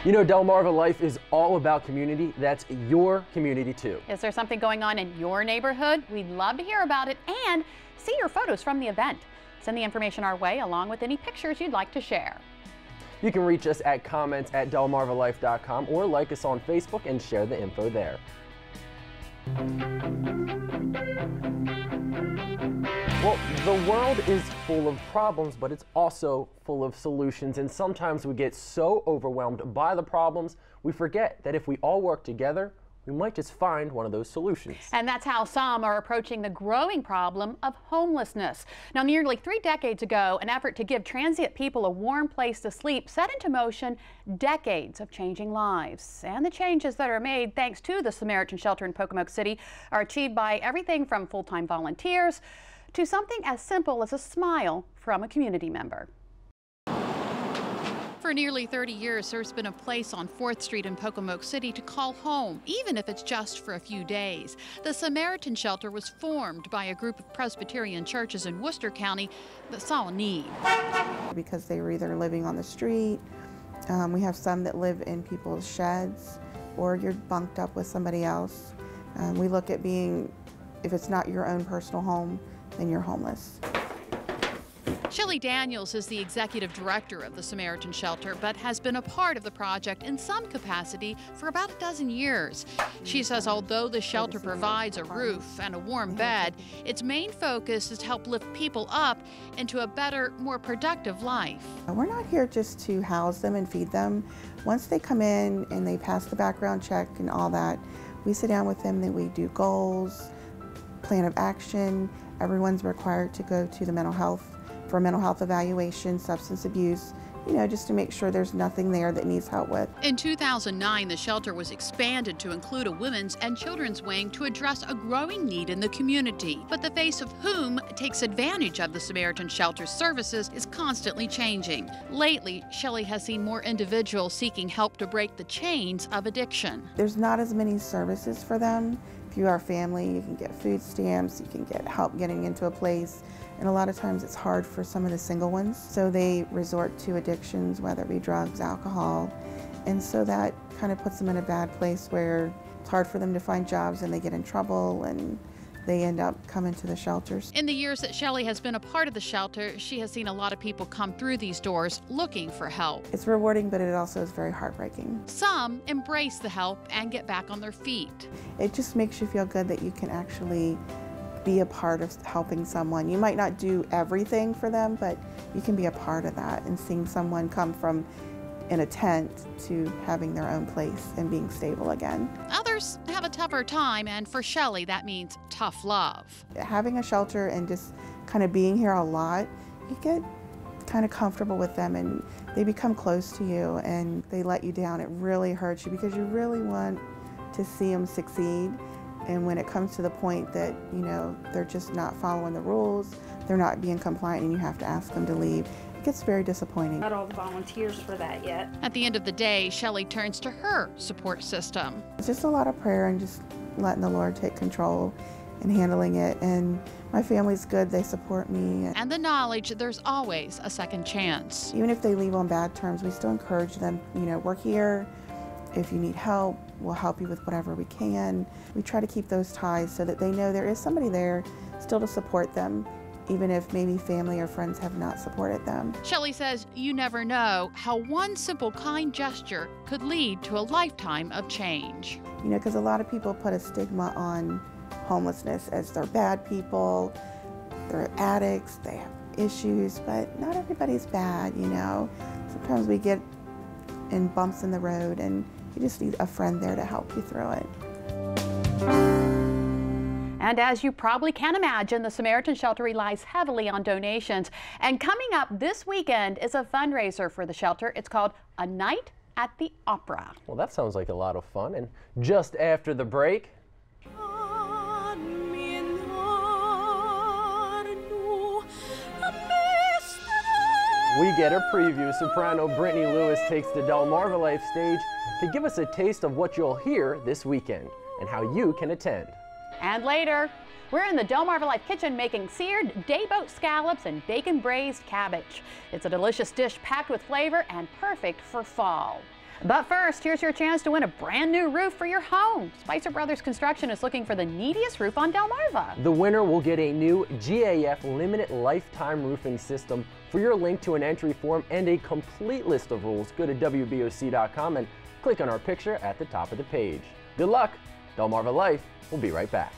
You know, Delmarva Life is all about community. That's your community too. Is there something going on in your neighborhood? We'd love to hear about it and see your photos from the event. Send the information our way along with any pictures you'd like to share. You can reach us at comments@delmarvalife.com or like us on Facebook and share the info there. Well, the world is full of problems, but it's also full of solutions. And sometimes we get so overwhelmed by the problems, we forget that if we all work together, we might just find one of those solutions. And that's how some are approaching the growing problem of homelessness. Now, nearly 3 decades ago, an effort to give transient people a warm place to sleep set into motion decades of changing lives. And the changes that are made thanks to the Samaritan shelter in Pocomoke City are achieved by everything from full-time volunteers to something as simple as a smile from a community member. For nearly 30 years, there's been a place on 4th Street in Pocomoke City to call home, even if it's just for a few days. The Samaritan shelter was formed by a group of Presbyterian churches in Worcester County that saw a need. Because they were either living on the street, we have some that live in people's sheds, or you're bunked up with somebody else. We look at being, if it's not your own personal home, then you're homeless. Shelley Daniels is the executive director of the Samaritan shelter, but has been a part of the project in some capacity for about a dozen years. She says although the shelter provides a roof and a warm bed, its main focus is to help lift people up into a better, more productive life. We're not here just to house them and feed them. Once they come in and they pass the background check and all that, we sit down with them and we do goals, plan of action. Everyone's required to go to the mental health for mental health evaluation, substance abuse, you know, just to make sure there's nothing there that needs help with. In 2009, the shelter was expanded to include a women's and children's wing to address a growing need in the community. But the face of whom takes advantage of the Samaritan shelter's services is constantly changing. Lately, Shelley has seen more individuals seeking help to break the chains of addiction. There's not as many services for them. If you are family, you can get food stamps, you can get help getting into a place, and a lot of times it's hard for some of the single ones. So they resort to addictions, whether it be drugs, alcohol, and so that kind of puts them in a bad place where it's hard for them to find jobs and they get in trouble and they end up coming to the shelters. In the years that Shelley has been a part of the shelter, she has seen a lot of people come through these doors looking for help. It's rewarding, but it also is very heartbreaking. Some embrace the help and get back on their feet. It just makes you feel good that you can actually be a part of helping someone. You might not do everything for them, but you can be a part of that, and seeing someone come from in a tent to having their own place and being stable again. Others have a tougher time, and for Shelley, that means tough love. Having a shelter and just kind of being here a lot, you get kind of comfortable with them and they become close to you and they let you down. It really hurts you because you really want to see them succeed. And when it comes to the point that, you know, they're just not following the rules, they're not being compliant, and you have to ask them to leave, it gets very disappointing. Not all the volunteers for that yet. At the end of the day, Shelley turns to her support system. It's just a lot of prayer and just letting the Lord take control and handling it. And my family's good, they support me. And the knowledge there's always a second chance. Even if they leave on bad terms, we still encourage them, you know, we're here. If you need help, we'll help you with whatever we can. We try to keep those ties so that they know there is somebody there still to support them, even if maybe family or friends have not supported them. Shelley says you never know how one simple kind gesture could lead to a lifetime of change. You know, because a lot of people put a stigma on homelessness as they're bad people, they're addicts, they have issues, but not everybody's bad, you know. Sometimes we get in bumps in the road and you just need a friend there to help you through it. And as you probably can imagine, the Samaritan shelter relies heavily on donations. And coming up this weekend is a fundraiser for the shelter. It's called A Night at the Opera. Well, that sounds like a lot of fun. And just after the break, we get a preview. Soprano Brittany Lewis takes the Delmarva Life stage to give us a taste of what you'll hear this weekend and how you can attend. And later, we're in the Delmarva Life kitchen making seared dayboat scallops and bacon braised cabbage. It's a delicious dish packed with flavor and perfect for fall. But first, here's your chance to win a brand new roof for your home. Spicer Brothers Construction is looking for the neediest roof on Delmarva. The winner will get a new GAF limited lifetime roofing system. For your link to an entry form and a complete list of rules, go to WBOC.com and click on our picture at the top of the page. Good luck. Delmarva Life will be right back.